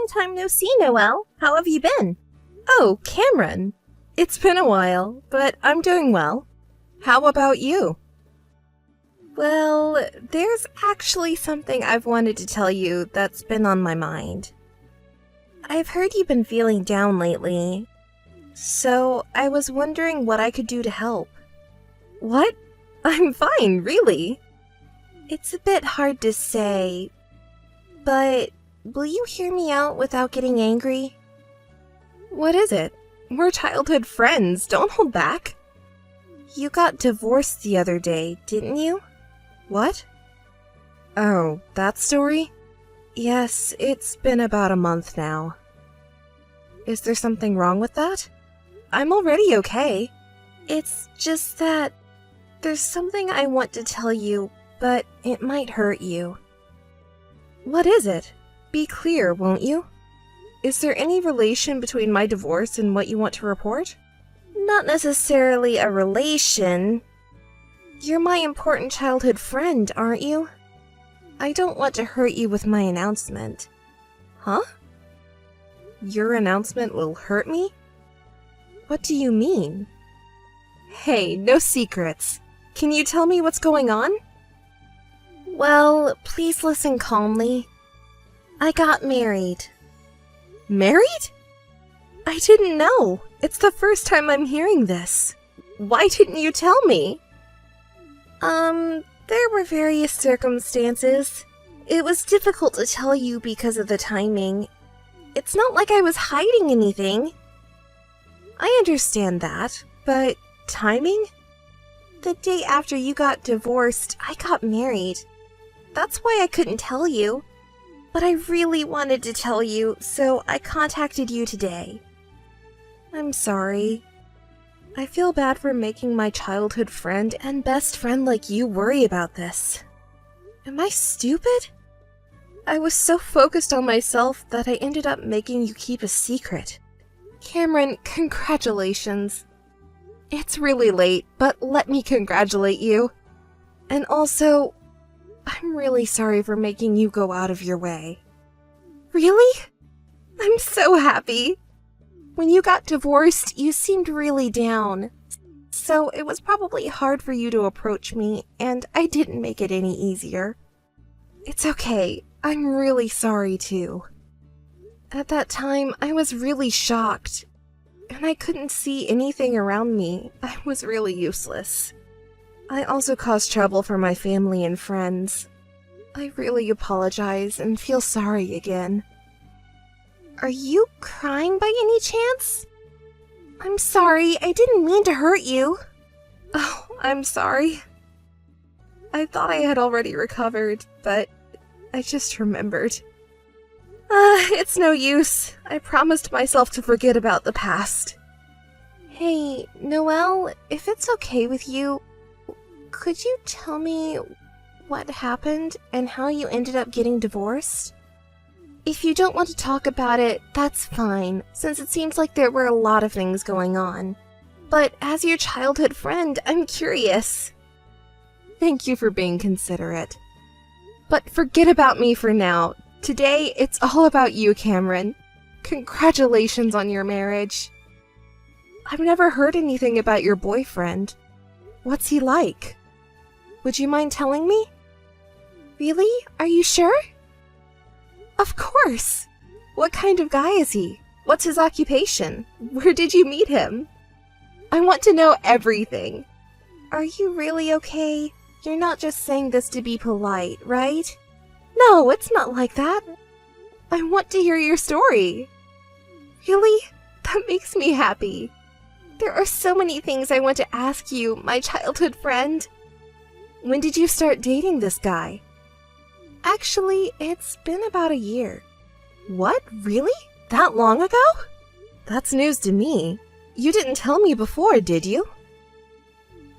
time no see, Noelle. How have you been? Oh, Cameron. It's been a while, but I'm doing well. How about you? Well, there's actually something I've wanted to tell you that's been on my mind. I've heard you've been feeling down lately, so I was wondering what I could do to help. What? I'm fine, really. It's a bit hard to say, but will you hear me out without getting angry? What is it? We're childhood friends, don't hold back. You got divorced the other day, didn't you? What? Oh, that story? Yes, it's been about a month now. Is there something wrong with that? I'm already okay. It's just that there's something I want to tell you, but it might hurt you. What is it? Be clear, won't you? Is there any relation between my divorce and what you want to report? Not necessarily a relation. You're my important childhood friend, aren't you? I don't want to hurt you with my announcement. Huh? Your announcement will hurt me? What do you mean? Hey, no secrets. Can you tell me what's going on? Well, please listen calmly. I got married. Married? I didn't know. It's the first time I'm hearing this. Why didn't you tell me? There were various circumstances. It was difficult to tell you because of the timing. It's not like I was hiding anything. I understand that, but timing? The day after you got divorced, I got married. That's why I couldn't tell you. But I really wanted to tell you, so I contacted you today. I'm sorry. I feel bad for making my childhood friend and best friend like you worry about this. Am I stupid? I was so focused on myself that I ended up making you keep a secret. Cameron, congratulations. It's really late, but let me congratulate you. And also, I'm really sorry for making you go out of your way. Really? I'm so happy. When you got divorced, you seemed really down. So it was probably hard for you to approach me, and I didn't make it any easier. It's okay. I'm really sorry too. At that time, I was really shocked, and I couldn't see anything around me. I was really useless. I also caused trouble for my family and friends. I really apologize and feel sorry again. Are you crying by any chance? I'm sorry, I didn't mean to hurt you. Oh, I'm sorry. I thought I had already recovered, but I just remembered. It's no use. I promised myself to forget about the past. Hey, Noelle, if it's okay with you, could you tell me what happened and how you ended up getting divorced? If you don't want to talk about it, that's fine, since it seems like there were a lot of things going on. But as your childhood friend, I'm curious. Thank you for being considerate. But forget about me for now. Today, it's all about you, Cameron. Congratulations on your marriage. I've never heard anything about your boyfriend. What's he like? Would you mind telling me? Really? Are you sure? Of course! What kind of guy is he? What's his occupation? Where did you meet him? I want to know everything. Are you really okay? You're not just saying this to be polite, right? No, it's not like that. I want to hear your story. Really? That makes me happy. There are so many things I want to ask you, my childhood friend. When did you start dating this guy? Actually, it's been about a year. What? Really? That long ago? That's news to me. You didn't tell me before, did you?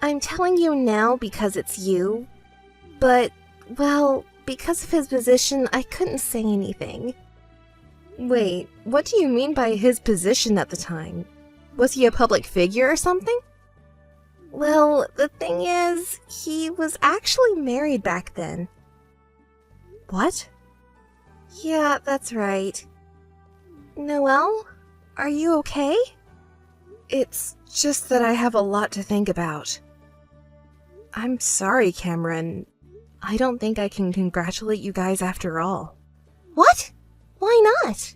I'm telling you now because it's you. But, well, because of his position, I couldn't say anything. Wait, what do you mean by his position at the time? Was he a public figure or something? Well, the thing is, he was actually married back then. What? Yeah, that's right. Noelle, are you okay? It's just that I have a lot to think about. I'm sorry, Cameron. I don't think I can congratulate you guys after all. What? Why not?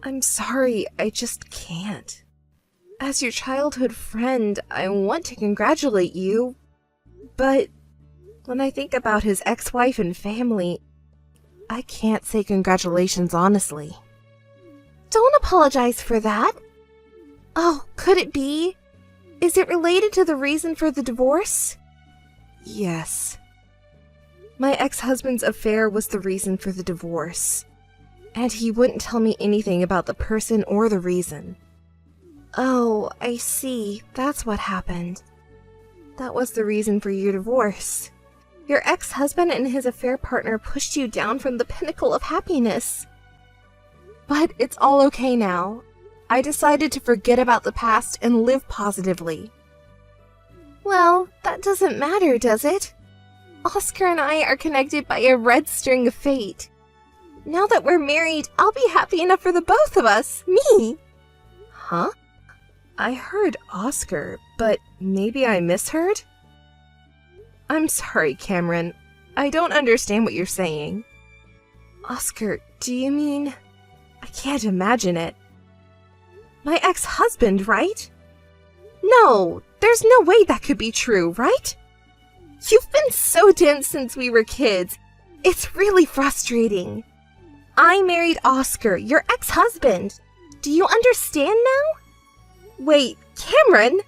I'm sorry, I just can't. As your childhood friend, I want to congratulate you, but when I think about his ex-wife and family, I can't say congratulations honestly. Don't apologize for that. Oh, could it be? Is it related to the reason for the divorce? Yes. My ex-husband's affair was the reason for the divorce, and he wouldn't tell me anything about the person or the reason. Oh, I see. That's what happened. That was the reason for your divorce. Your ex-husband and his affair partner pushed you down from the pinnacle of happiness. But it's all okay now. I decided to forget about the past and live positively. Well, that doesn't matter, does it? Oscar and I are connected by a red string of fate. Now that we're married, I'll be happy enough for the both of us. Me! Huh? I heard Oscar, but maybe I misheard? I'm sorry, Cameron. I don't understand what you're saying. Oscar, do you mean... I can't imagine it. My ex-husband, right? No, there's no way that could be true, right? You've been so dense since we were kids. It's really frustrating. I married Oscar, your ex-husband. Do you understand now? Wait, Cameron!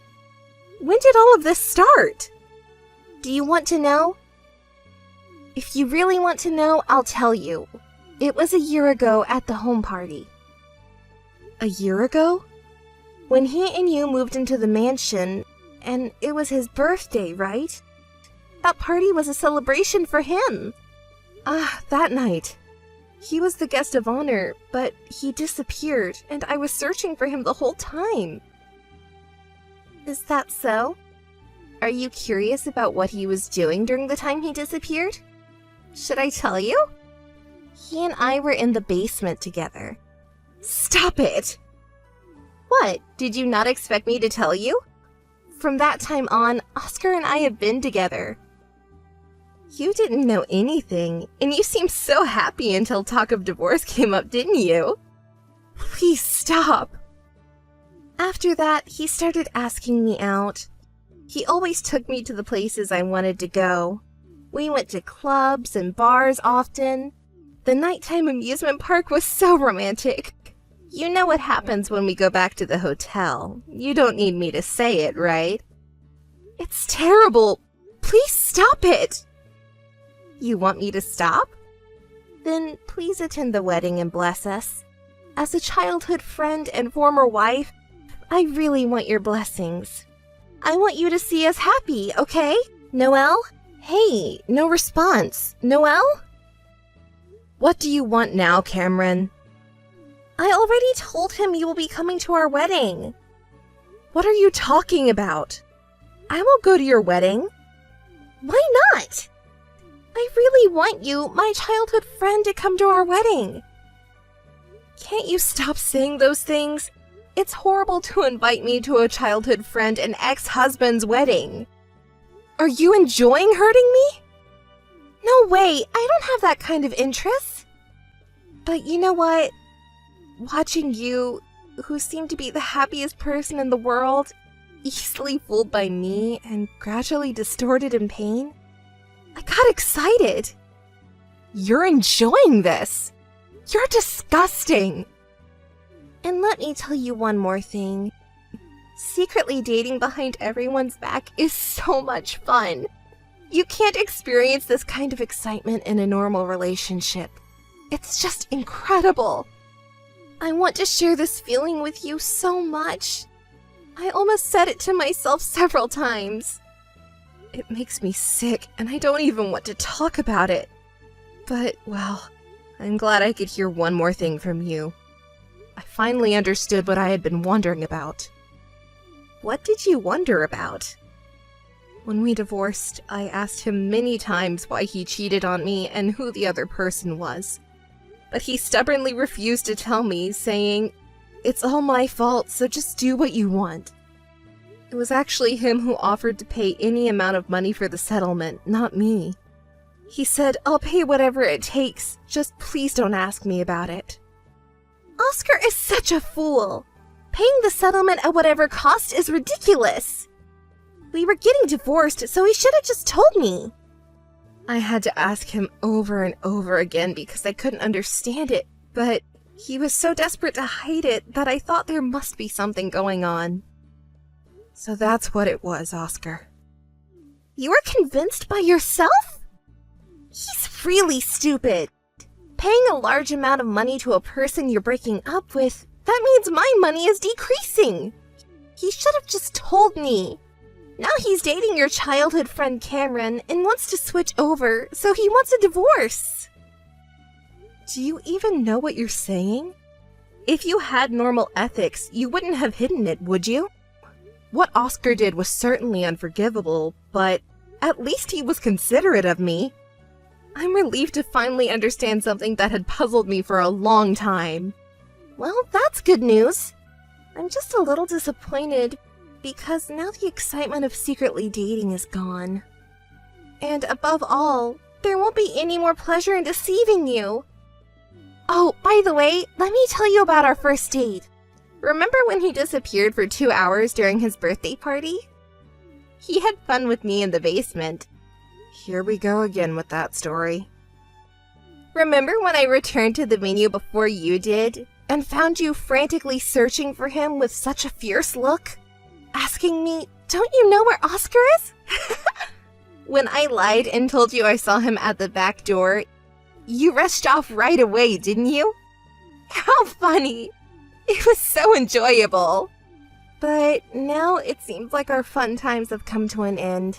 When did all of this start? Do you want to know? If you really want to know, I'll tell you. It was a year ago at the home party. A year ago? When he and you moved into the mansion, and it was his birthday, right? That party was a celebration for him. Ah, that night. He was the guest of honor, but he disappeared, and I was searching for him the whole time. Is that so? Are you curious about what he was doing during the time he disappeared? Should I tell you? He and I were in the basement together. Stop it! What? Did you not expect me to tell you? From that time on, Oscar and I have been together. You didn't know anything, and you seemed so happy until talk of divorce came up, didn't you? Please stop. After that, he started asking me out. He always took me to the places I wanted to go. We went to clubs and bars often. The nighttime amusement park was so romantic. You know what happens when we go back to the hotel. You don't need me to say it, right? It's terrible. Please stop it. You want me to stop? Then please attend the wedding and bless us. As a childhood friend and former wife, I really want your blessings. I want you to see us happy, okay? Noelle? Hey, no response. Noelle? What do you want now, Cameron? I already told him you will be coming to our wedding. What are you talking about? I won't go to your wedding. Why not? I really want you, my childhood friend, to come to our wedding. Can't you stop saying those things? It's horrible to invite me to a childhood friend and ex-husband's wedding. Are you enjoying hurting me? No way, I don't have that kind of interest. But you know what? Watching you, who seem to be the happiest person in the world, easily fooled by me and gradually distorted in pain, I got excited. You're enjoying this. You're disgusting. And let me tell you one more thing. Secretly dating behind everyone's back is so much fun. You can't experience this kind of excitement in a normal relationship. It's just incredible. I want to share this feeling with you so much. I almost said it to myself several times. It makes me sick, and I don't even want to talk about it. But, well, I'm glad I could hear one more thing from you. I finally understood what I had been wondering about. What did you wonder about? When we divorced, I asked him many times why he cheated on me and who the other person was. but he stubbornly refused to tell me, saying, "It's all my fault, so just do what you want." It was actually him who offered to pay any amount of money for the settlement, not me. He said, "I'll pay whatever it takes, just please don't ask me about it." Oscar is such a fool! Paying the settlement at whatever cost is ridiculous! We were getting divorced, so he should have just told me. I had to ask him over and over again because I couldn't understand it, but he was so desperate to hide it that I thought there must be something going on. So that's what it was, Oscar. You were convinced by yourself? He's really stupid. Paying a large amount of money to a person you're breaking up with, that means my money is decreasing. He should have just told me. Now he's dating your childhood friend Cameron and wants to switch over, so he wants a divorce. Do you even know what you're saying? If you had normal ethics, you wouldn't have hidden it, would you? What Oscar did was certainly unforgivable, but at least he was considerate of me. I'm relieved to finally understand something that had puzzled me for a long time. Well, that's good news. I'm just a little disappointed because now the excitement of secretly dating is gone. And above all, there won't be any more pleasure in deceiving you. Oh, by the way, let me tell you about our first date. Remember when he disappeared for 2 hours during his birthday party? He had fun with me in the basement. Here we go again with that story. Remember when I returned to the venue before you did, and found you frantically searching for him with such a fierce look? Asking me, "Don't you know where Oscar is?" When I lied and told you I saw him at the back door, you rushed off right away, didn't you? How funny! It was so enjoyable. But now it seems like our fun times have come to an end.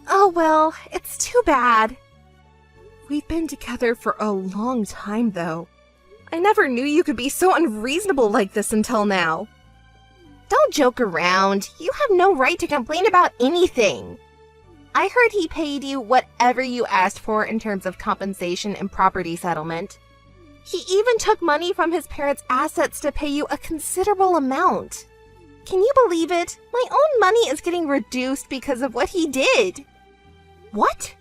Oh well, it's too bad. We've been together for a long time, though. I never knew you could be so unreasonable like this until now. Don't joke around. You have no right to complain about anything. I heard he paid you whatever you asked for in terms of compensation and property settlement. He even took money from his parents' assets to pay you a considerable amount. Can you believe it? My own money is getting reduced because of what he did. What?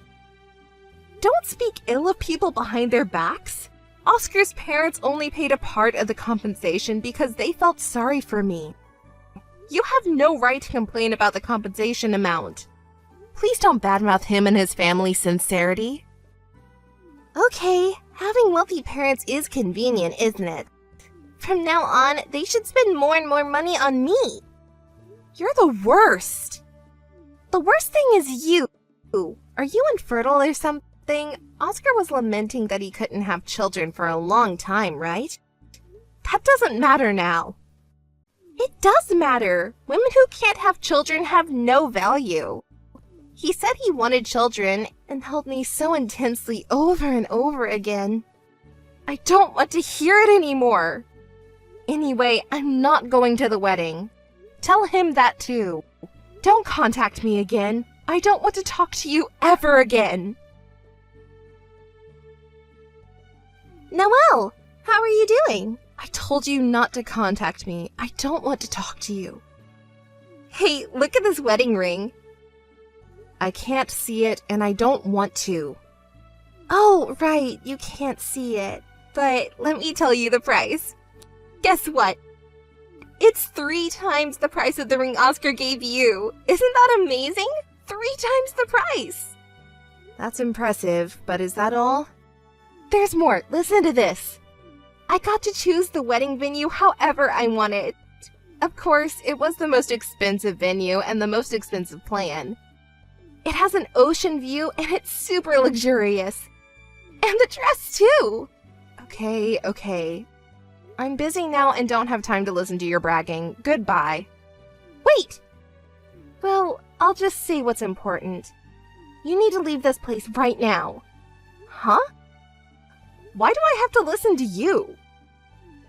Don't speak ill of people behind their backs. Oscar's parents only paid a part of the compensation because they felt sorry for me. You have no right to complain about the compensation amount. Please don't badmouth him and his family's sincerity. Okay, having wealthy parents is convenient, isn't it? From now on, they should spend more and more money on me. You're the worst. The worst thing is you. Are you infertile or something? Oscar was lamenting that he couldn't have children for a long time, right? That doesn't matter now. It does matter. Women who can't have children have no value. He said he wanted children and held me so intensely over and over again. I don't want to hear it anymore. Anyway, I'm not going to the wedding. Tell him that too. Don't contact me again. I don't want to talk to you ever again. Noelle, how are you doing? I told you not to contact me. I don't want to talk to you. Hey, look at this wedding ring. I can't see it, and I don't want to. Oh, right, you can't see it. But let me tell you the price. Guess what? It's 3 times the price of the ring Oscar gave you. Isn't that amazing? 3 times the price. That's impressive, but is that all? There's more. Listen to this. I got to choose the wedding venue however I wanted. Of course, it was the most expensive venue and the most expensive plan. It has an ocean view and it's super luxurious. And the dress too! Okay. I'm busy now and don't have time to listen to your bragging. Goodbye. Wait! Well, I'll just say what's important. You need to leave this place right now. Huh? Why do I have to listen to you?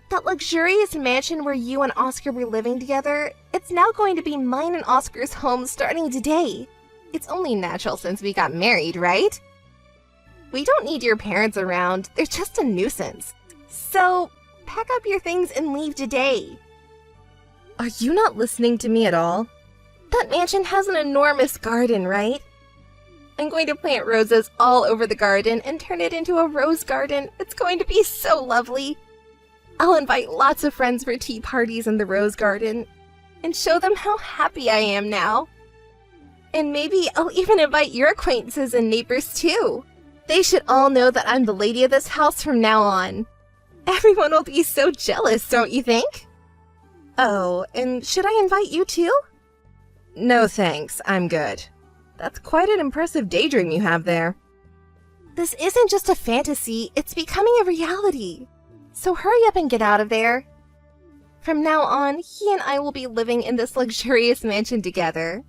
That luxurious mansion where you and Oscar were living together, it's now going to be mine and Oscar's home starting today. It's only natural since we got married, right? We don't need your parents around. They're just a nuisance. So, pack up your things and leave today. Are you not listening to me at all? That mansion has an enormous garden, right? I'm going to plant roses all over the garden and turn it into a rose garden. It's going to be so lovely. I'll invite lots of friends for tea parties in the rose garden and show them how happy I am now. And maybe I'll even invite your acquaintances and neighbors too. They should all know that I'm the lady of this house from now on. Everyone will be so jealous, don't you think? Oh, and should I invite you too? No thanks, I'm good. That's quite an impressive daydream you have there. This isn't just a fantasy, it's becoming a reality. So hurry up and get out of there. From now on, he and I will be living in this luxurious mansion together.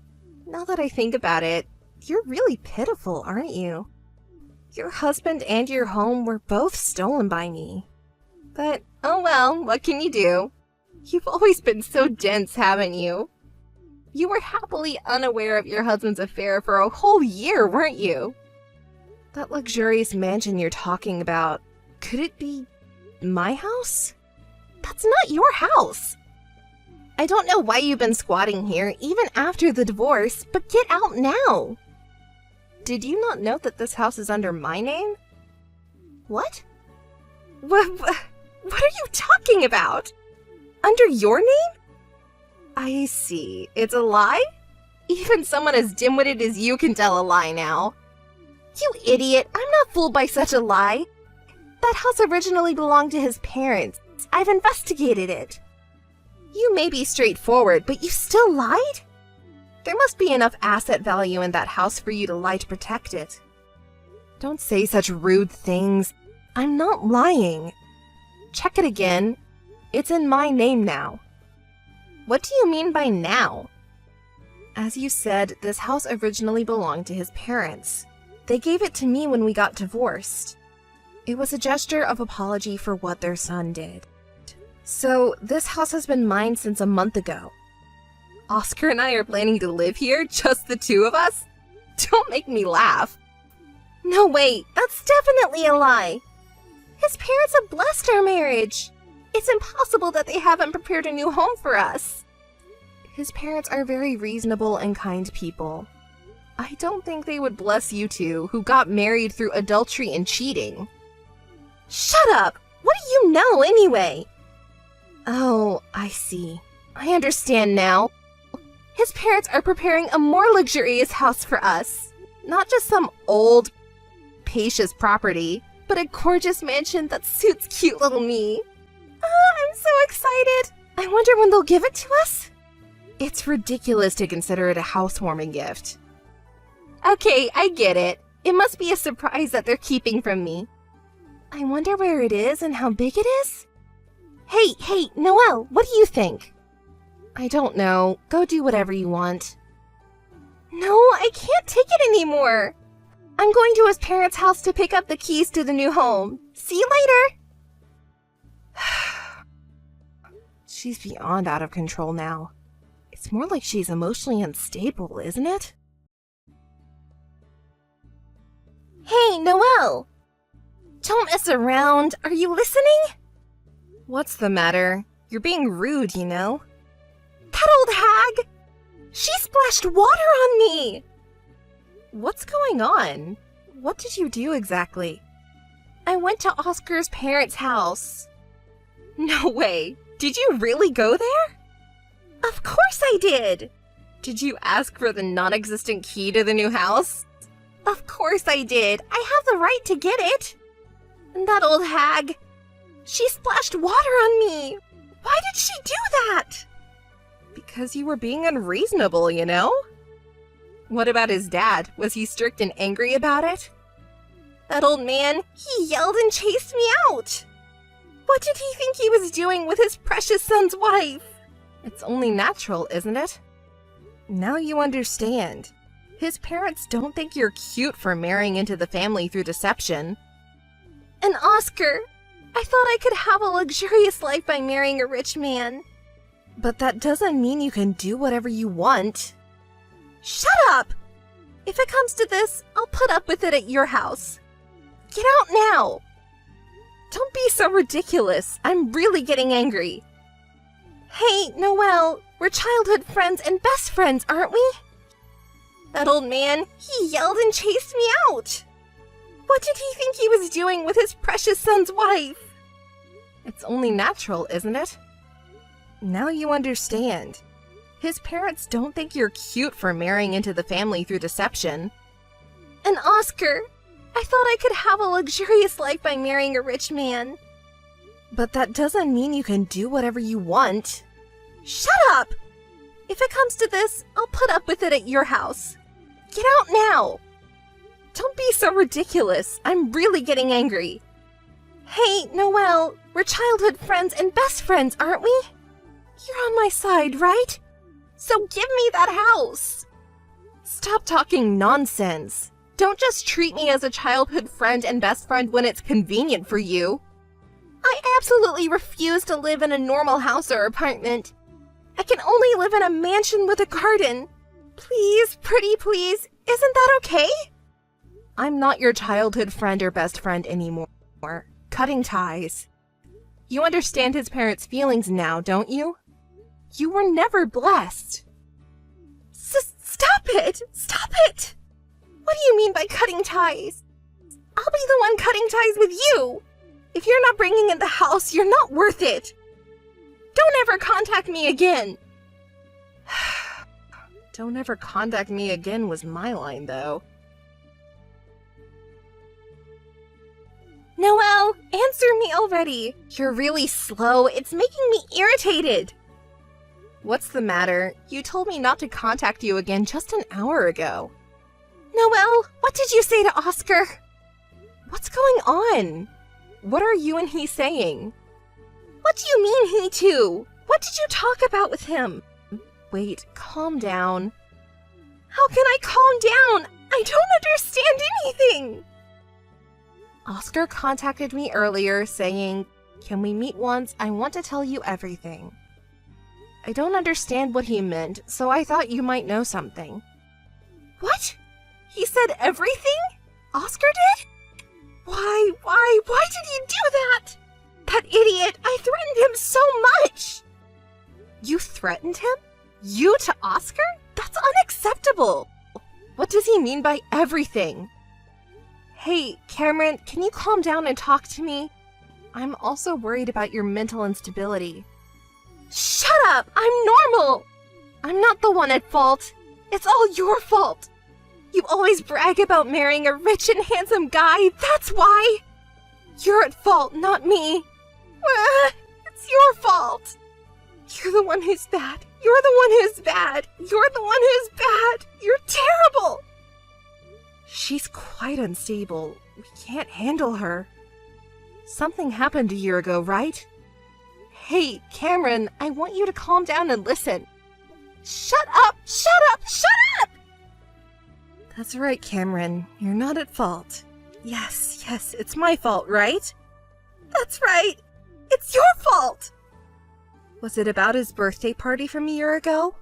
Now that I think about it, you're really pitiful, aren't you? Your husband and your home were both stolen by me. But, oh well, what can you do? You've always been so dense, haven't you? You were happily unaware of your husband's affair for a whole year, weren't you? That luxurious mansion you're talking about, could it be my house? That's not your house. I don't know why you've been squatting here, even after the divorce, but get out now. Did you not know that this house is under my name? What? What are you talking about? Under your name? I see. It's a lie? Even someone as dim-witted as you can tell a lie now. You idiot, I'm not fooled by such a lie. That house originally belonged to his parents. I've investigated it. You may be straightforward, but you still lied? There must be enough asset value in that house for you to lie to protect it. Don't say such rude things. I'm not lying. Check it again. It's in my name now. What do you mean by now? As you said, this house originally belonged to his parents. They gave it to me when we got divorced. It was a gesture of apology for what their son did. So, this house has been mine since a month ago. Oscar and I are planning to live here, just the two of us? Don't make me laugh. No, wait, that's definitely a lie. His parents have blessed our marriage. It's impossible that they haven't prepared a new home for us. His parents are very reasonable and kind people. I don't think they would bless you two, who got married through adultery and cheating. Shut up! What do you know, anyway? Oh, I see. I understand now. His parents are preparing a more luxurious house for us. Not just some old, spacious property, but a gorgeous mansion that suits cute little me. I'm so excited! I wonder when they'll give it to us? It's ridiculous to consider it a housewarming gift. Okay, I get it. It must be a surprise that they're keeping from me. I wonder where it is and how big it is? Hey, Noelle, what do you think? I don't know. Go do whatever you want. No, I can't take it anymore. I'm going to his parents' house to pick up the keys to the new home. See you later! She's beyond out of control now. It's more like she's emotionally unstable, isn't it? Hey, Noelle! Don't mess around. Are you listening? What's the matter? You're being rude, you know. That old hag! She splashed water on me! What's going on? What did you do exactly? I went to Oscar's parents' house. No way. Did you really go there? Of course I did! Did you ask for the non-existent key to the new house? Of course I did. I have the right to get it. And that old hag, she splashed water on me. Why did she do that? Because you were being unreasonable, you know? What about his dad? Was he strict and angry about it? That old man, he yelled and chased me out. What did he think he was doing with his precious son's wife? It's only natural, isn't it? Now you understand. His parents don't think you're cute for marrying into the family through deception. And Oscar, I thought I could have a luxurious life by marrying a rich man. But that doesn't mean you can do whatever you want. Shut up! If it comes to this, I'll put up with it at your house. Get out now! Don't be so ridiculous. I'm really getting angry. Hey, Noelle, we're childhood friends and best friends, aren't we? That old man, he yelled and chased me out. What did he think he was doing with his precious son's wife? It's only natural, isn't it? Now you understand. His parents don't think you're cute for marrying into the family through deception. And Oscar, I thought I could have a luxurious life by marrying a rich man. But that doesn't mean you can do whatever you want. Shut up! If it comes to this, I'll put up with it at your house. Get out now! Don't be so ridiculous. I'm really getting angry. Hey, Noelle, we're childhood friends and best friends, aren't we? You're on my side, right? So give me that house! Stop talking nonsense. Don't just treat me as a childhood friend and best friend when it's convenient for you. I absolutely refuse to live in a normal house or apartment. I can only live in a mansion with a garden. Please, pretty please, isn't that okay? I'm not your childhood friend or best friend anymore. Cutting ties. You understand his parents' feelings now, don't you? You were never blessed. Stop it! Stop it! What do you mean by cutting ties? I'll be the one cutting ties with you! If you're not bringing in the house, you're not worth it! Don't ever contact me again! Don't ever contact me again was my line, though. Noelle, answer me already! You're really slow. It's making me irritated! What's the matter? You told me not to contact you again just an hour ago. Noelle, what did you say to Oscar? What's going on? What are you and he saying? What do you mean, he too? What did you talk about with him? Wait, calm down. How can I calm down? I don't understand anything! Oscar contacted me earlier saying, "Can we meet once? I want to tell you everything." I don't understand what he meant, so I thought you might know something. What? He said everything? Oscar did? Why did he do that? That idiot! I threatened him so much! You threatened him? You to Oscar? That's unacceptable! What does he mean by everything? Hey, Cameron, can you calm down and talk to me? I'm also worried about your mental instability. Shut up! I'm normal! I'm not the one at fault. It's all your fault. You always brag about marrying a rich and handsome guy, that's why! You're at fault, not me. It's your fault. You're the one who's bad. You're the one who's bad. You're the one who's bad. You're terrible. She's quite unstable. We can't handle her. Something happened a year ago, right? Hey, Cameron, I want you to calm down and listen. Shut up! Shut up! Shut up! That's right, Cameron. You're not at fault. Yes, it's my fault, right? That's right. It's your fault. Was it about his birthday party from a year ago?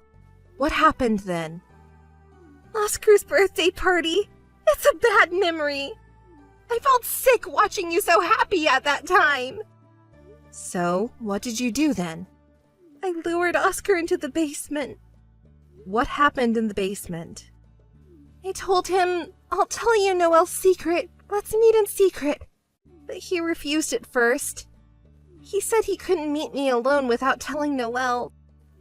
What happened then? Oscar's birthday party. It's a bad memory. I felt sick watching you so happy at that time. So, what did you do then? I lured Oscar into the basement. What happened in the basement? I told him, "I'll tell you Noelle's secret. Let's meet in secret." But he refused at first. He said he couldn't meet me alone without telling Noelle.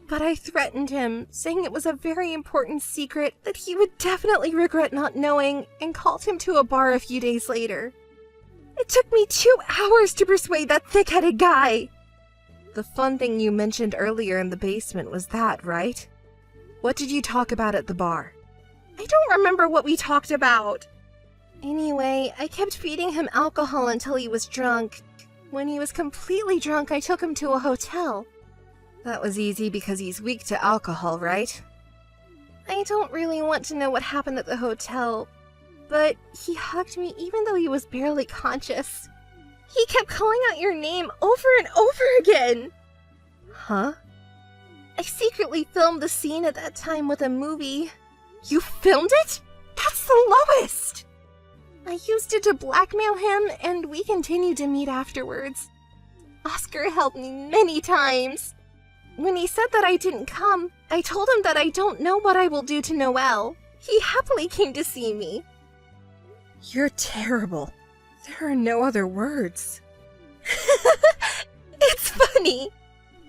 But I threatened him, saying it was a very important secret that he would definitely regret not knowing, and called him to a bar a few days later. It took me 2 hours to persuade that thick-headed guy. The fun thing you mentioned earlier in the basement was that, right? What did you talk about at the bar? I don't remember what we talked about. Anyway, I kept feeding him alcohol until he was drunk. When he was completely drunk, I took him to a hotel. That was easy because he's weak to alcohol, right? I don't really want to know what happened at the hotel, but he hugged me even though he was barely conscious. He kept calling out your name over and over again. Huh? I secretly filmed the scene at that time with a movie. You filmed it? That's the lowest! I used it to blackmail him, and we continued to meet afterwards. Oscar helped me many times. When he said that I didn't come, I told him that I don't know what I will do to Noelle. He happily came to see me. You're terrible. There are no other words. It's funny.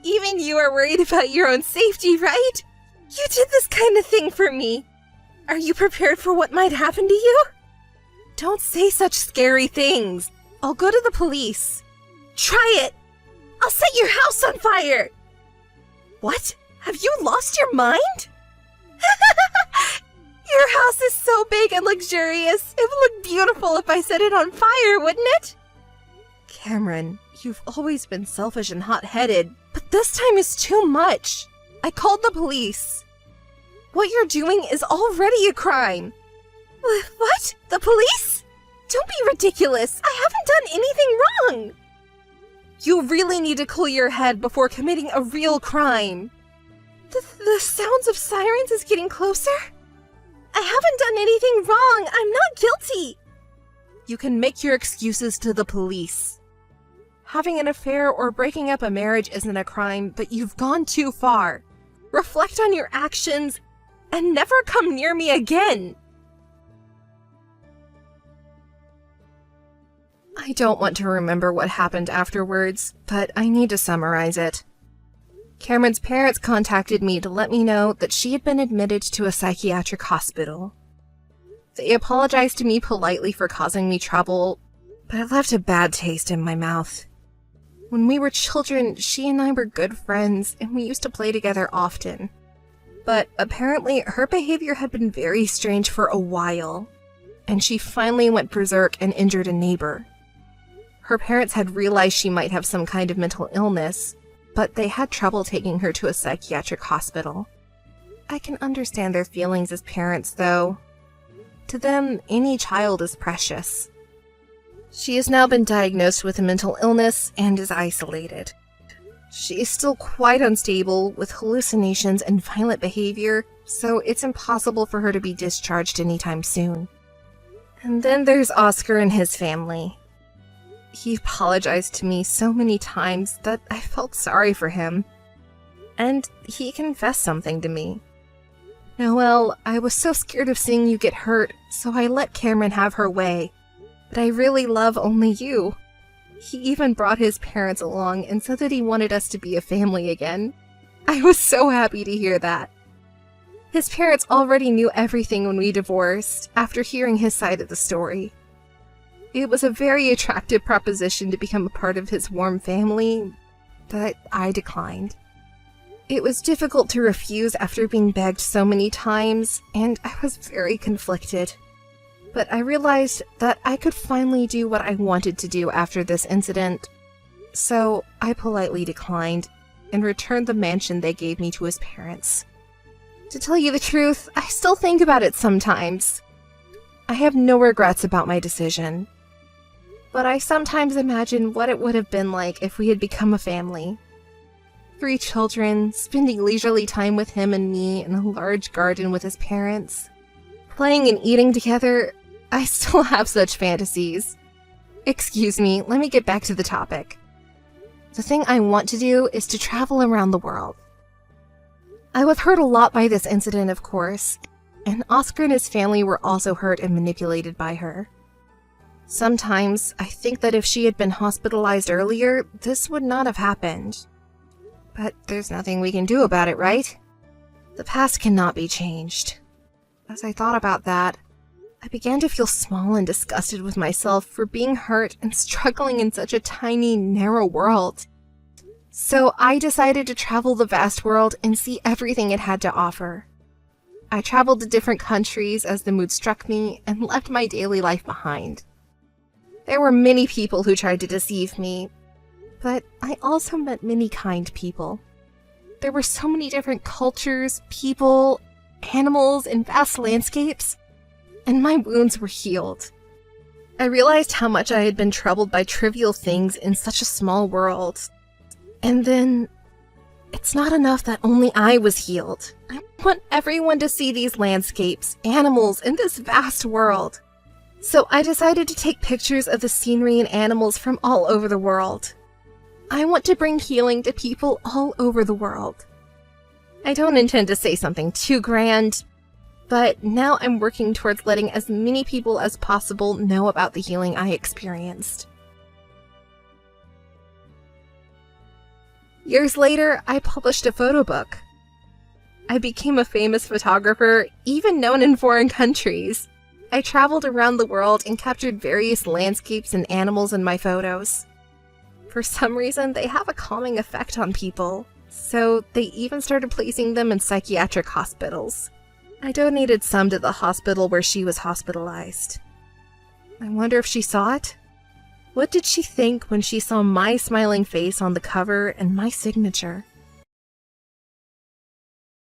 Even you are worried about your own safety, right? You did this kind of thing for me. Are you prepared for what might happen to you? Don't say such scary things. I'll go to the police. Try it. I'll set your house on fire. What? Have you lost your mind? Your house is so big and luxurious. It would look beautiful if I set it on fire, wouldn't it? Cameron, you've always been selfish and hot-headed, but this time is too much. I called the police. What you're doing is already a crime. What? The police? Don't be ridiculous. I haven't done anything wrong. You really need to cool your head before committing a real crime. The sounds of sirens is getting closer? I haven't done anything wrong. I'm not guilty. You can make your excuses to the police. Having an affair or breaking up a marriage isn't a crime, but you've gone too far. Reflect on your actions and never come near me again. I don't want to remember what happened afterwards, but I need to summarize it. Cameron's parents contacted me to let me know that she had been admitted to a psychiatric hospital. They apologized to me politely for causing me trouble, but it left a bad taste in my mouth. When we were children, she and I were good friends, and we used to play together often. But apparently, her behavior had been very strange for a while, and she finally went berserk and injured a neighbor. Her parents had realized she might have some kind of mental illness, but they had trouble taking her to a psychiatric hospital. I can understand their feelings as parents, though. To them, any child is precious. She has now been diagnosed with a mental illness and is isolated. She is still quite unstable, with hallucinations and violent behavior, so it's impossible for her to be discharged anytime soon. And then there's Oscar and his family. He apologized to me so many times that I felt sorry for him. And he confessed something to me. Noelle, I was so scared of seeing you get hurt, so I let Cameron have her way. But I really love only you. He even brought his parents along and said that he wanted us to be a family again. I was so happy to hear that. His parents already knew everything when we divorced, after hearing his side of the story. It was a very attractive proposition to become a part of his warm family, but I declined. It was difficult to refuse after being begged so many times, and I was very conflicted. But I realized that I could finally do what I wanted to do after this incident, so I politely declined and returned the mansion they gave me to his parents. To tell you the truth, I still think about it sometimes. I have no regrets about my decision. But I sometimes imagine what it would have been like if we had become a family. 3 children, spending leisurely time with him and me in a large garden with his parents. Playing and eating together. I still have such fantasies. Excuse me, let me get back to the topic. The thing I want to do is to travel around the world. I was hurt a lot by this incident, of course, and Oscar and his family were also hurt and manipulated by her. Sometimes, I think that if she had been hospitalized earlier, this would not have happened. But there's nothing we can do about it, right? The past cannot be changed. As I thought about that, I began to feel small and disgusted with myself for being hurt and struggling in such a tiny, narrow world. So I decided to travel the vast world and see everything it had to offer. I traveled to different countries as the mood struck me and left my daily life behind. There were many people who tried to deceive me, but I also met many kind people. There were so many different cultures, people, animals, and vast landscapes, and my wounds were healed. I realized how much I had been troubled by trivial things in such a small world. And then, it's not enough that only I was healed. I want everyone to see these landscapes, animals, and this vast world. So I decided to take pictures of the scenery and animals from all over the world. I want to bring healing to people all over the world. I don't intend to say something too grand, but now I'm working towards letting as many people as possible know about the healing I experienced. Years later, I published a photo book. I became a famous photographer, even known in foreign countries. I traveled around the world and captured various landscapes and animals in my photos. For some reason, they have a calming effect on people, so they even started placing them in psychiatric hospitals. I donated some to the hospital where she was hospitalized. I wonder if she saw it? What did she think when she saw my smiling face on the cover and my signature?